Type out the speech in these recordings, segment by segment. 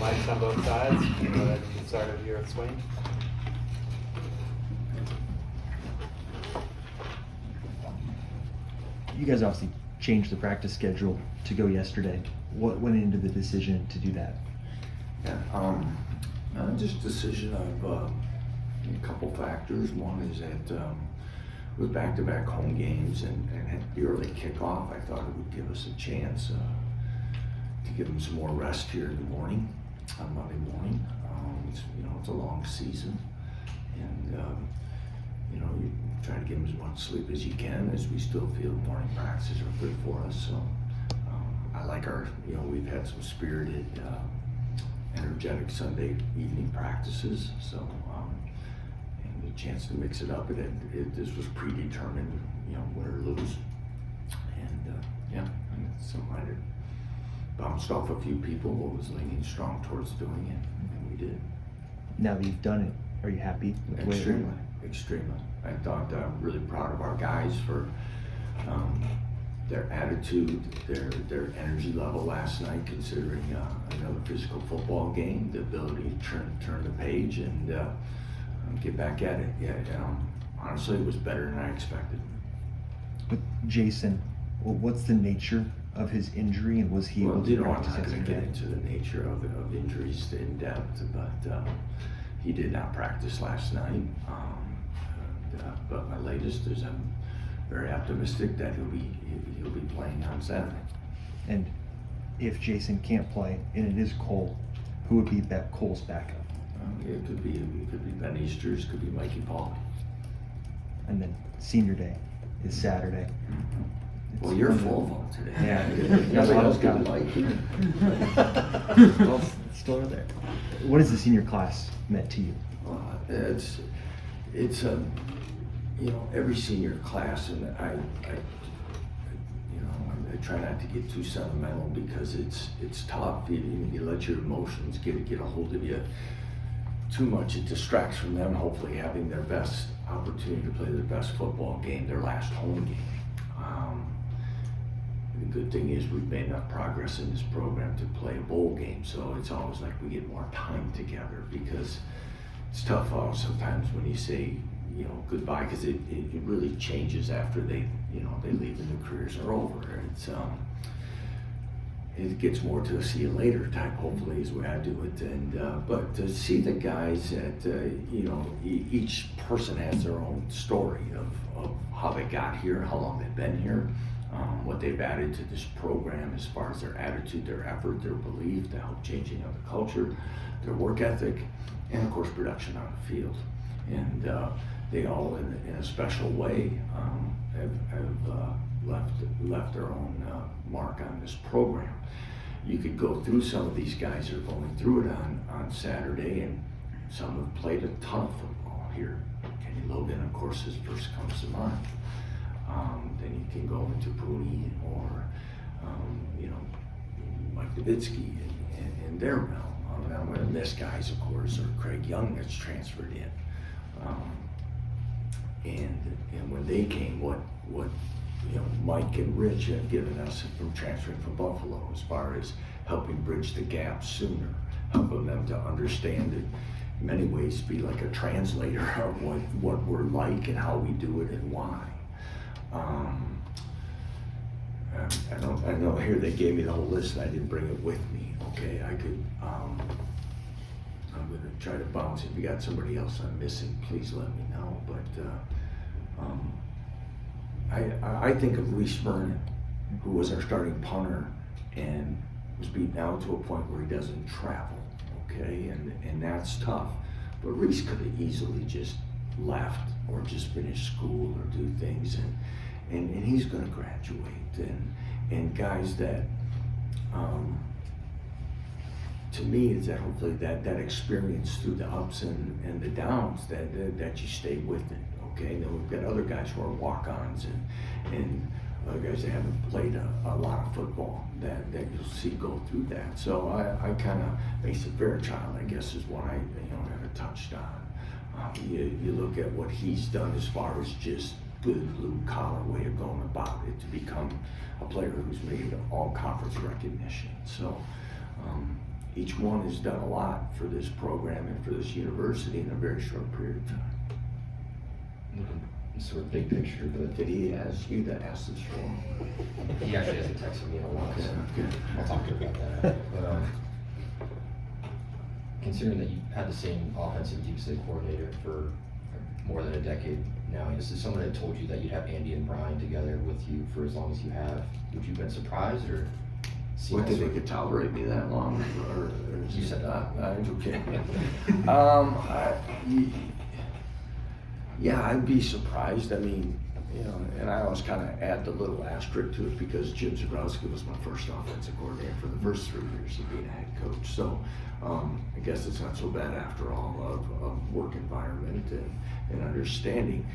nights on both sides. You know, that you started here at Swain. You guys obviously changed the practice schedule to go yesterday. What went into the decision to do that? Yeah, just decision of a couple factors. One is that with back-to-back home games and had the early kickoff, I thought it would give us a chance to give them some more rest here in the morning, on Monday morning. It's a long season, and you try to give them as much sleep as you can, as we still feel morning practices are good for us. So I like we've had some spirited, energetic Sunday evening practices. So and a chance to mix it up. This was predetermined, win or lose. And so I bounced off a few people who was leaning strong towards doing it, and we did. Now that you've done it, are you happy with the way it went? Extremely. I thought I'm really proud of our guys for their attitude, their energy level last night, considering another physical football game, the ability to turn the page and get back at it. Yeah, honestly, it was better than I expected. With Jason, what's the nature of his injury, and was he able to practice I'm not going to yesterday? get into the nature of injuries in depth, but he did not practice last night. But my latest is I'm very optimistic that he'll be playing on Saturday. And if Jason can't play, and it is Cole, who would be Cole's backup? It could be Ben Easters, could be Mikey Paul. And then senior day is Saturday. Mm-hmm. Well, you're full of them today. Yeah. Nobody else could like you. Well, still there. What has the senior class meant to you? It's every senior class, and I try not to get too sentimental because it's tough. You let your emotions get a hold of you too much. It distracts from them hopefully having their best opportunity to play their best football game, their last home game. The good thing is we've made enough progress in this program to play a bowl game, so it's always like we get more time together, because it's tough sometimes when you say goodbye, because it really changes after they leave and their careers are over. It gets more to a see you later type, hopefully, is the way I do it. And but to see the guys that each person has their own story of how they got here, how long they've been here, what they've added to this program as far as their attitude, their effort, their belief, the help changing of the culture, their work ethic, and of course production on the field. And they all, in a special way, have left their own mark on this program. You could go through some of these guys that are going through it on Saturday, and some have played a ton of football here. Kenny Logan, of course, first comes to mind. Then you can go into Pooney or Mike Davitsky and their realm. I'm going to miss guys, of course, or Craig Young that's transferred in. And when they came, what Mike and Rich have given us from transferring from Buffalo, as far as helping bridge the gap sooner, helping them to understand it, in many ways be like a translator of what we're like and how we do it and why. I know here they gave me the whole list and I didn't bring it with me. Okay, I could, I'm going to try to bounce. If you got somebody else I'm missing, please let me know. But I think of Reese Vernon, who was our starting punter and was beaten out to a point where he doesn't travel, okay? And that's tough. But Reese could have easily just left or just finished school or do things, and he's going to graduate. And guys that, to me, is that hopefully that experience through the ups and the downs, that you stay with it, okay? And then we've got other guys who are walk-ons and other guys that haven't played a lot of football that you'll see go through that. So I kind of, Mason Fairchild, I guess, is one I haven't touched on. You look at what he's done as far as just good blue-collar way of going about it to become a player who's made all conference recognition. So each one has done a lot for this program and for this university in a very short period of time. Sort of big picture, but Did he ask you to ask this for him? he actually hasn't texted me in a while, so Okay. I'll talk to him about that. But considering that you had the same offensive defensive coordinator for more than a decade now, this is someone that told you that you'd have Andy and Brian together with you for as long as you have. Would you have been surprised or seen What, that did they sort could tolerate me that long? Or is You it said not? that. Okay. Yeah, I'd be surprised. I mean, you know, and I always kind of add the little asterisk to it because Jim Zabrowski was my first offensive coordinator for the first 3 years of being a head coach. So I guess it's not so bad after all of work environment and understanding.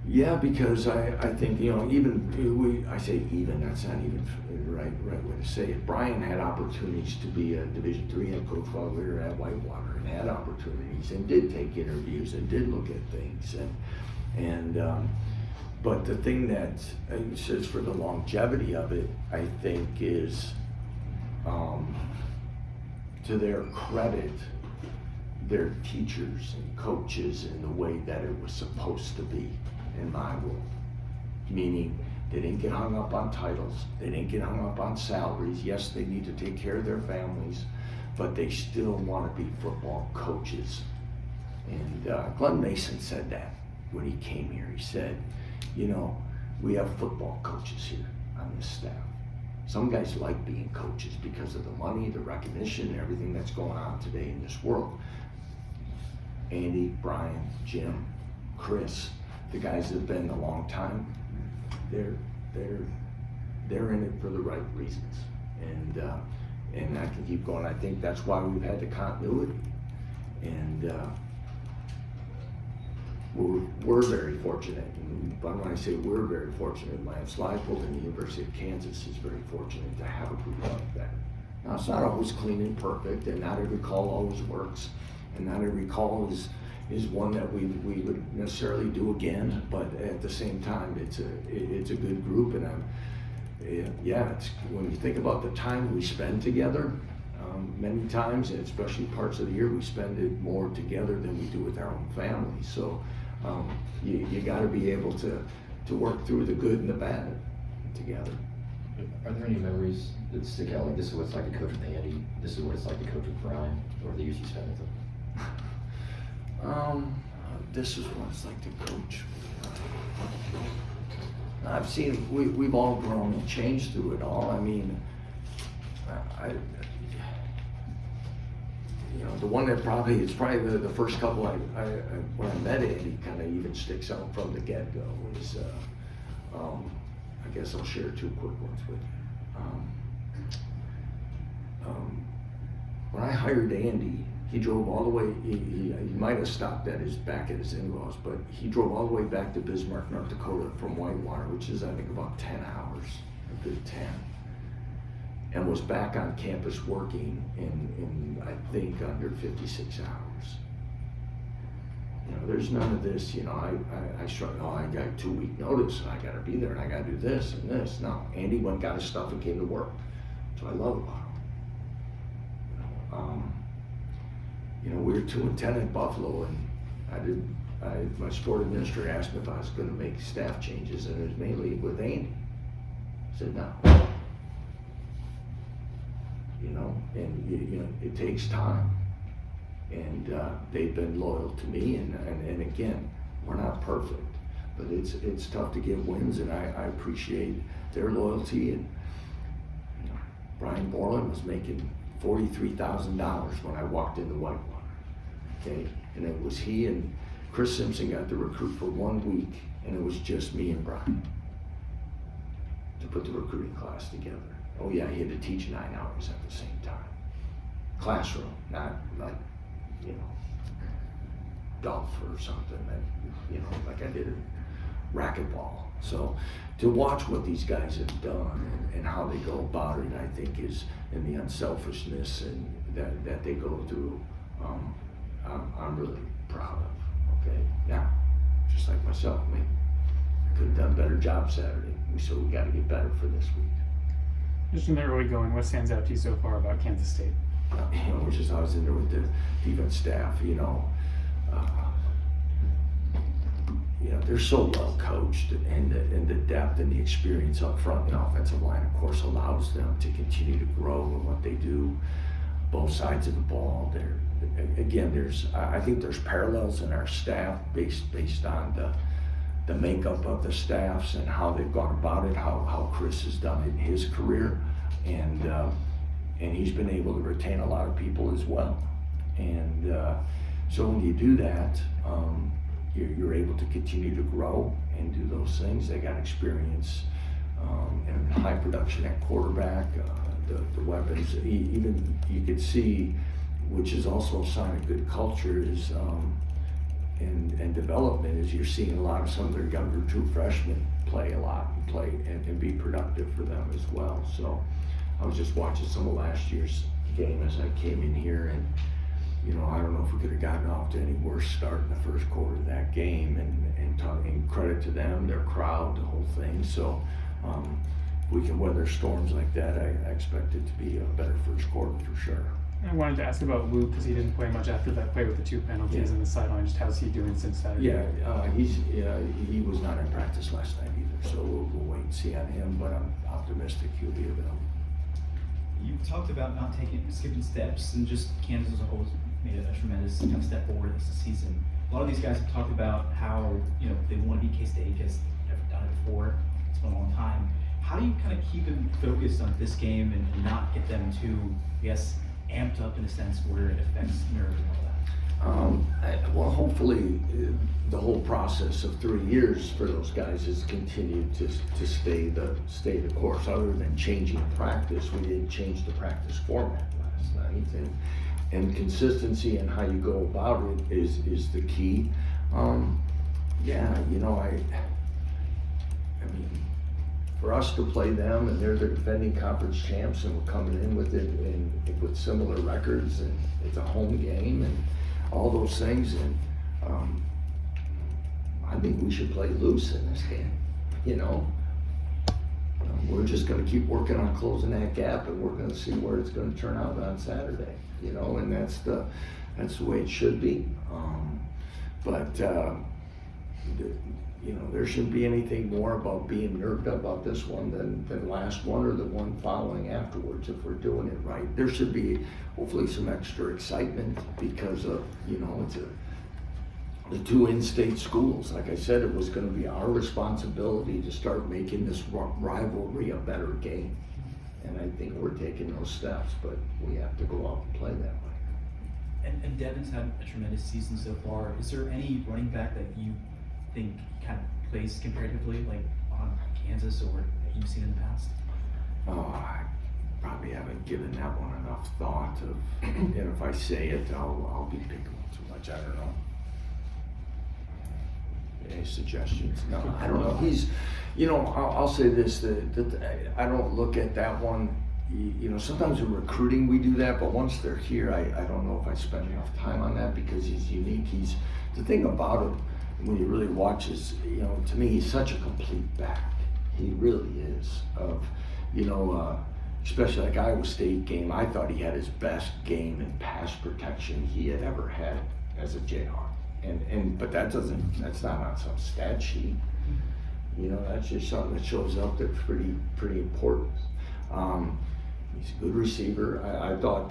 Yeah, because I think, you know, I say even, that's not even the right way to say it. Brian had opportunities to be a Division III head coach while we were at Whitewater, and had opportunities and did take interviews and did look at things. But the thing that says for the longevity of it, I think is, to their credit, their teachers and coaches in the way that it was supposed to be in my world. Meaning they didn't get hung up on titles, they didn't get hung up on salaries. Yes, they need to take care of their families, but they still want to be football coaches. And Glenn Mason said that when he came here. He said, you know, we have football coaches here on this staff. Some guys like being coaches because of the money, the recognition, everything that's going on today in this world. Andy, Brian, Jim, Chris, the guys that have been a long time, they're in it for the right reasons. And I can keep going. I think that's why we've had the continuity. And we're very fortunate. But when I say we're very fortunate, Lance Leipold and the University of Kansas is very fortunate to have a group like that. Now, it's not always clean and perfect, and not every call always works, and not every call is one that we would necessarily do again. But at the same time, it's a good group, and it's when you think about the time we spend together. Many times, and especially parts of the year, we spend it more together than we do with our own families. So you got to be able to work through the good and the bad together. Are there any memories that stick out? Like, this is what it's like to coach with Andy, this is what it's like to coach with Brian, or the years you spent with them? This is what it's like to coach. I've seen, we've all grown and changed through it all. I mean, you know, the one that it's probably the first couple when I met Andy kind of even sticks out from the get-go is, I guess I'll share two quick ones with you. When I hired Andy, he drove all the way, he might have stopped back at his in-laws, but he drove all the way back to Bismarck, North Dakota from Whitewater, which is I think about 10 hours, a good 10. And was back on campus working in I think under 56 hours. You know, there's none of this, you know, I got 2 week notice and I gotta be there and I gotta do this and this. No, Andy went, got his stuff and came to work. That's what I love about him. You know, we were 2-10 at Buffalo, and my sport administrator asked me if I was gonna make staff changes, and it was mainly with Andy. I said no. You know, and you know, it takes time, and they've been loyal to me, and again, we're not perfect, but it's tough to get wins, and I appreciate their loyalty. And you know, Brian Borland was making $43,000 when I walked into Whitewater, okay, and it was he and Chris Simpson got the recruit for 1 week, and it was just me and Brian to put the recruiting class together. Oh yeah, he had to teach 9 hours at the same time. Classroom, not like, you know, golf or something that, you know, like I did in racquetball. So to watch what these guys have done and how they go about it, I think is, in the unselfishness and that they go through, I'm really proud of, okay? Now, just like myself, maybe I could have done a better job Saturday, so we got to get better for this week. Just in the early going, what stands out to you so far about Kansas State? I was in there with the defense staff, they're so well coached, and the depth and the experience up front, the offensive line, of course, allows them to continue to grow in what they do, both sides of the ball. I think there's parallels in our staff based on the makeup of the staffs and how they've gone about it, how Chris has done it in his career, and he's been able to retain a lot of people as well. And so when you do that, you're able to continue to grow and do those things. They got experience and high production at quarterback, the weapons. Even you could see, which is also a sign of good culture, is and development, is you're seeing a lot of some of their younger true freshmen play a lot and be productive for them as well. So I was just watching some of last year's game as I came in here, and I don't know if we could have gotten off to any worse start in the first quarter of that game, and credit to them, their crowd, the whole thing. So if we can weather storms like that, I expect it to be a better first quarter for sure. I wanted to ask about Luke, because he didn't play much after that play with the 2 penalties in the sideline. Just how's he doing since Saturday? He was not in practice last night either, so we'll wait and see on him, but I'm optimistic he'll be available. You talked about not skipping steps, and just Kansas as a whole has made a tremendous step forward this season. A lot of these guys have talked about how they want to be K-State because they've never done it before. It's been a long time. How do you kind of keep them focused on this game and not get them too, amped up in a sense where it affects nerves and all that? Well, hopefully the whole process of 3 years for those guys has continued to stay the course. Other than changing practice, we didn't change the practice format last night, and consistency in how you go about it is the key. For us to play them, and they're the defending conference champs, and we're coming in with it with similar records, and it's a home game, and all those things, and I think we should play loose in this game. We're just going to keep working on closing that gap, and we're going to see where it's going to turn out on Saturday. And that's the way it should be. There shouldn't be anything more about being nerved about this one than the last one or the one following afterwards if we're doing it right. There should be hopefully some extra excitement because of, it's the 2 in-state schools. Like I said, it was going to be our responsibility to start making this rivalry a better game. And I think we're taking those steps, but we have to go out and play that way. And Devin's had a tremendous season so far. Is there any running back that you think kind of plays comparatively like on Kansas or that you've seen in the past? I probably haven't given that one enough thought and if I say it, I'll be picking on too much. I don't know. Any suggestions? No, I don't know. He's, I'll say this, that I don't look at that one. Sometimes in recruiting we do that, but once they're here, I don't know if I spend enough time on that because he's unique. The thing about him, when you really watch is, to me, he's such a complete back. He really is. Especially like Iowa State game, I thought he had his best game in pass protection he had ever had as a Jayhawk. But that's not on some stat sheet. That's just something that shows up that's pretty important. He's a good receiver. I thought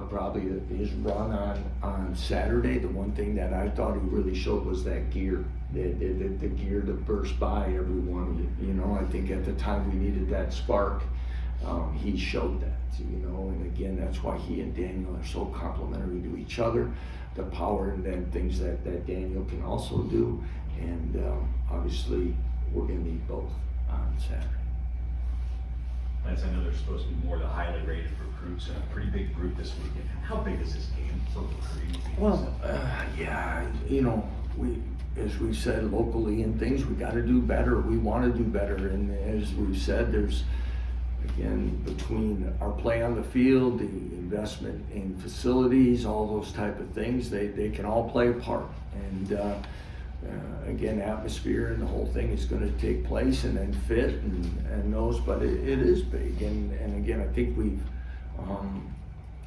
probably that his run on Saturday, the one thing that I thought he really showed was that gear, the gear to burst by everyone. I think at the time we needed that spark, he showed that. And again, that's why he and Daniel are so complementary to each other. The power and then things that Daniel can also do, and obviously we're going to need both on Saturday. Lance, I know there's supposed to be more of the highly rated recruits and a pretty big group this weekend. How big is this game for recruiting? Well, as we've said locally and things, we got to do better. We want to do better, and as we've said, there's again between our play on the field, the investment in facilities, all those type of things, they can all play a part. And again, atmosphere and the whole thing is going to take place and then fit and those, but it is big. And again, I think we've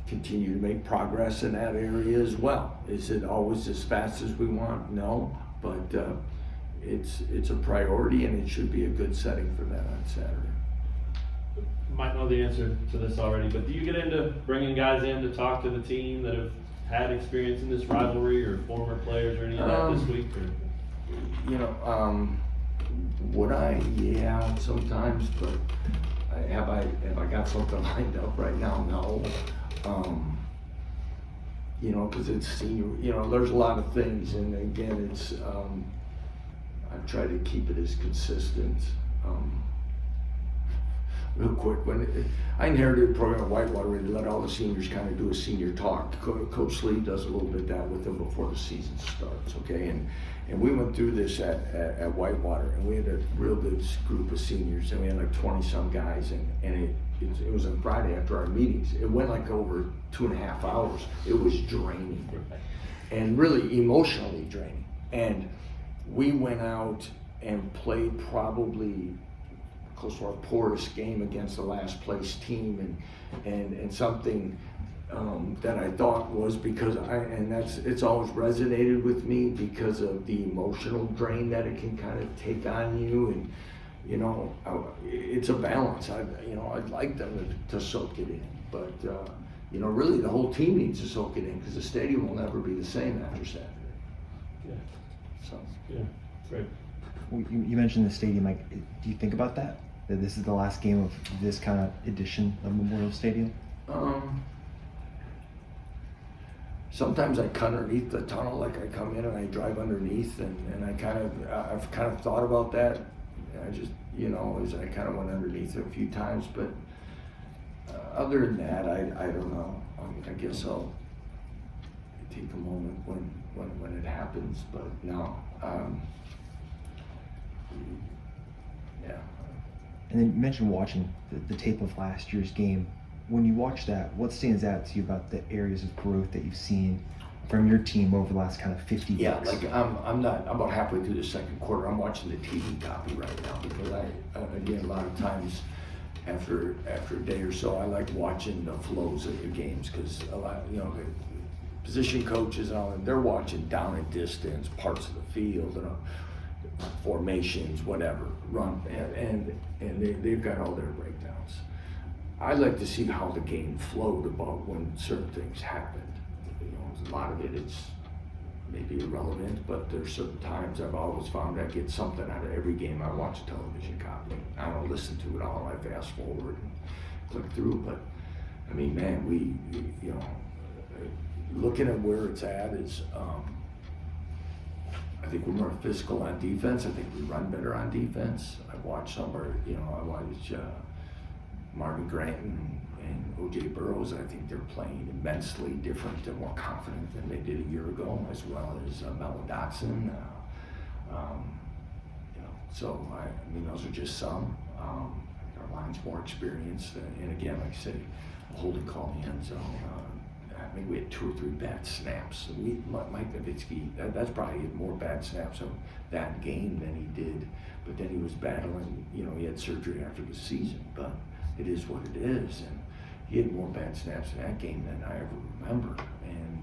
continued to make progress in that area as well. Is it always as fast as we want? No, but it's a priority and it should be a good setting for that on Saturday. Might know the answer to this already, but do you get into bringing guys in to talk to the team that have had experience in this rivalry, or former players or any of that this week? Or? You know, would I? Yeah, sometimes, but have I got something lined up right now? No. You know, because it's senior, you know, there's a lot of things, and again, it's, I've tried to keep it as consistent. Real quick, I inherited a program at Whitewater where they let all the seniors kind of do a senior talk. Coach Lee does a little bit of that with them before the season starts, okay? And we went through this at Whitewater, and we had a real good group of seniors, and we had like 20-some guys, and it was on Friday after our meetings. It went like over 2.5 hours. It was draining, and really emotionally draining. And we went out and played probably close to our poorest game against the last place team, and something that I thought was because it's always resonated with me because of the emotional drain that it can kind of take on you, and you know, it's a balance. I'd like them to soak it in, but you know, really the whole team needs to soak it in because the stadium will never be the same after Saturday. Yeah. So. Yeah. Great. Well, you mentioned the stadium. Like, do you think about that? That this is the last game of this kind of edition of Memorial Stadium? Sometimes I cut underneath the tunnel, like I come in and I drive underneath, and I've kind of thought about that. I just, you know, I kind of went underneath it a few times, but other than that, I don't know. I guess I'll take a moment when it happens, but no. Yeah. And then you mentioned watching the tape of last year's game. When you watch that, what stands out to you about the areas of growth that you've seen from your team over the last kind of 50 weeks? Yeah, like I'm about halfway through the second quarter. I'm watching the TV copy right now because again, a lot of times after a day or so, I like watching the flows of the games because a lot, you know, the position coaches and all that, they're watching down and distance, parts of the field, you know, formations, whatever, run, and they've got all their breakdowns. I like to see how the game flowed about when certain things happened. You know, a lot of it's maybe irrelevant, but there's certain times I've always found I get something out of every game I watch a television copy. I don't listen to it all, I fast forward and click through, but I mean, man, we you know, looking at where it's at is, I think we're more physical on defense. I think we run better on defense. I watch I watch Marvin Grant and O.J. Burrows. I think they're playing immensely different and more confident than they did a year ago, as well as Melvin Dotson. You know, so I mean, those are just some. Our line's more experienced, and again, like I say, a holding call in the end zone. I think we had 2 or 3 bad snaps. Mike Nowitzki, that's probably more bad snaps of that game than he did. But then he was battling, you know, he had surgery after the season, but it is what it is. And he had more bad snaps in that game than I ever remember. And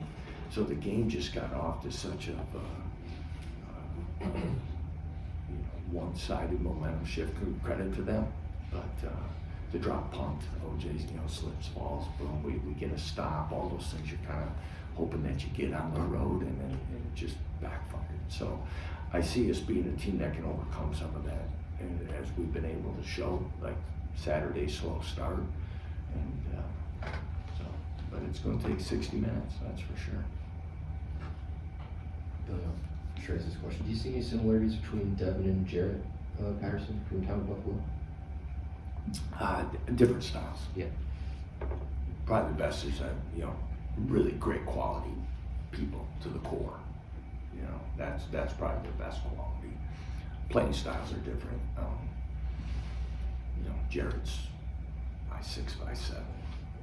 so the game just got off to such a one-sided momentum shift. Credit to them, but the drop punt, OJ's, you know, slips, falls, boom, we get a stop. All those things you're kind of hoping that you get on the road, and then it just backfired. So I see us being a team that can overcome some of that, and as we've been able to show, like Saturday's slow start, and so, but it's going to take 60 minutes, that's for sure. Billy, I'll sure this question. Do you see any similarities between Devin and Jarrett Patterson from the town of Buffalo? Different styles. Yeah. Probably the best is you know, really great quality people to the core. You know, that's probably the best quality. Playing styles are different. You know, Jared's 5'6", 5'7".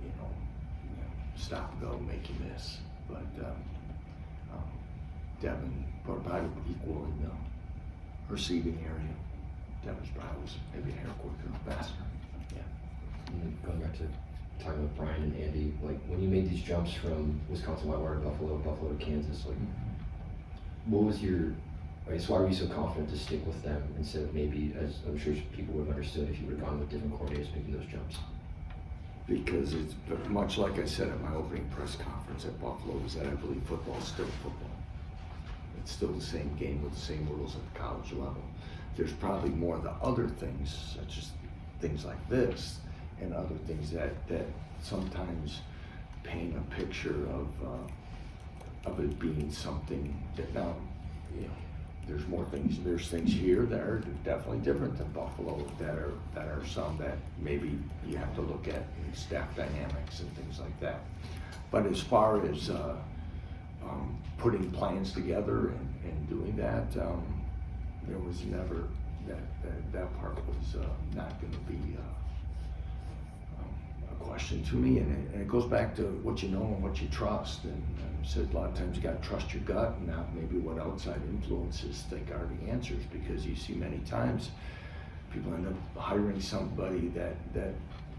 You know, stop, go, make you miss. But Devin probably equal in the receiving area. Devin's probably was maybe a hair quicker, faster. And then going back to talking about Brian and Andy, like when you made these jumps from Wisconsin Whitewater to Buffalo, Buffalo to Kansas, like what was your, I guess, why were you so confident to stick with them instead of maybe, as I'm sure people would have understood if you would have gone with different coordinators making those jumps? Because it's much like I said at my opening press conference at Buffalo, is that I believe football is still football. It's still the same game with the same rules at the college level. There's probably more of the other things, such as things like this, and other things that sometimes paint a picture of it being something that now, you know, there's things here that are definitely different than Buffalo that are some that maybe you have to look at in staff dynamics and things like that. But as far as putting plans together and doing that, there was never that part was not going to be a question to me, and it goes back to what you know and what you trust. And I said a lot of times you got to trust your gut and not maybe what outside influences think are the answers, because you see many times people end up hiring somebody that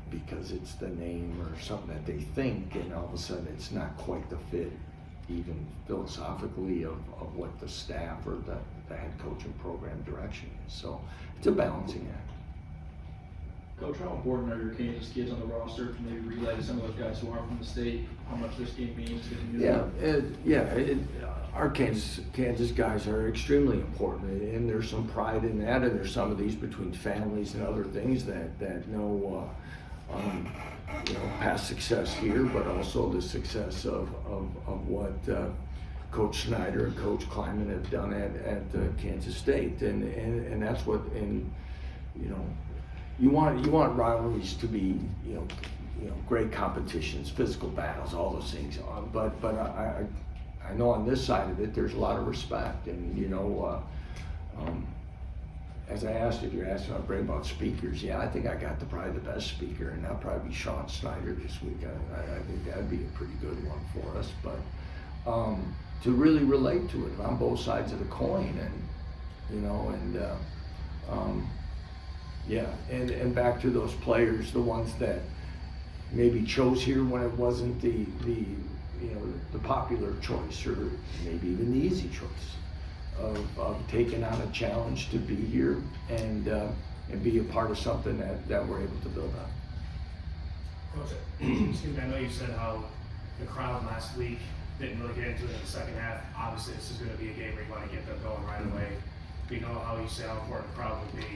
because it's the name or something that they think, and all of a sudden it's not quite the fit even philosophically of what the staff or the head coach and program direction is. So it's a balancing act. Coach, how important are your Kansas kids on the roster to maybe relay to some of those guys who aren't from the state how much this game means to the community? Our Kansas guys are extremely important, and there's some pride in that, and there's some of these between families and other things that know past success here, but also the success of what Coach Snyder and Coach Kleiman have done at Kansas State, and that's what, and you want rivalries to be great competitions, physical battles, all those things. But I know on this side of it, there's a lot of respect, and as I asked, if you're asking about speakers, I think I got probably the best speaker, and that'll probably be Sean Snyder this week. I think that'd be a pretty good one for us. But to really relate to it on both sides of the coin, and back to those players, the ones that maybe chose here when it wasn't the popular choice, or maybe even the easy choice of taking on a challenge to be here and be a part of something that we're able to build on. Coach, excuse me, I know you said how the crowd last week didn't really get into it in the second half. Obviously, this is going to be a game where you want to get them going right away. We know how you say how important the crowd would be.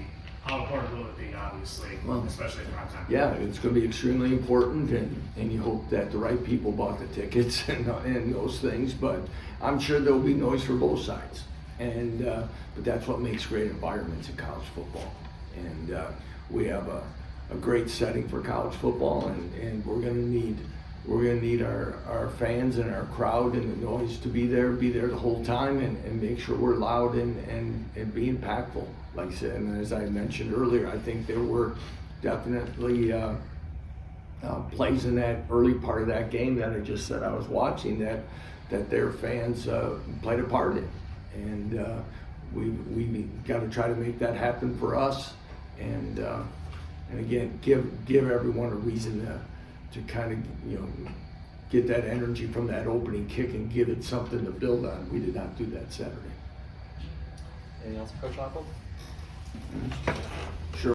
How important will it be, obviously, especially at prime time? Yeah, it's going to be extremely important, and you hope that the right people bought the tickets and those things. But I'm sure there'll be noise for both sides, but that's what makes great environments in college football. And we have a great setting for college football, and we're going to need our fans and our crowd and the noise to be there the whole time, and make sure we're loud and be impactful. Like I said, and as I mentioned earlier, I think there were definitely plays in that early part of that game that I just said I was watching that their fans played a part in, and we got to try to make that happen for us, and again give everyone a reason to kind of get that energy from that opening kick and give it something to build on. We did not do that Saturday. Anything else for Coach Leipold? Sure.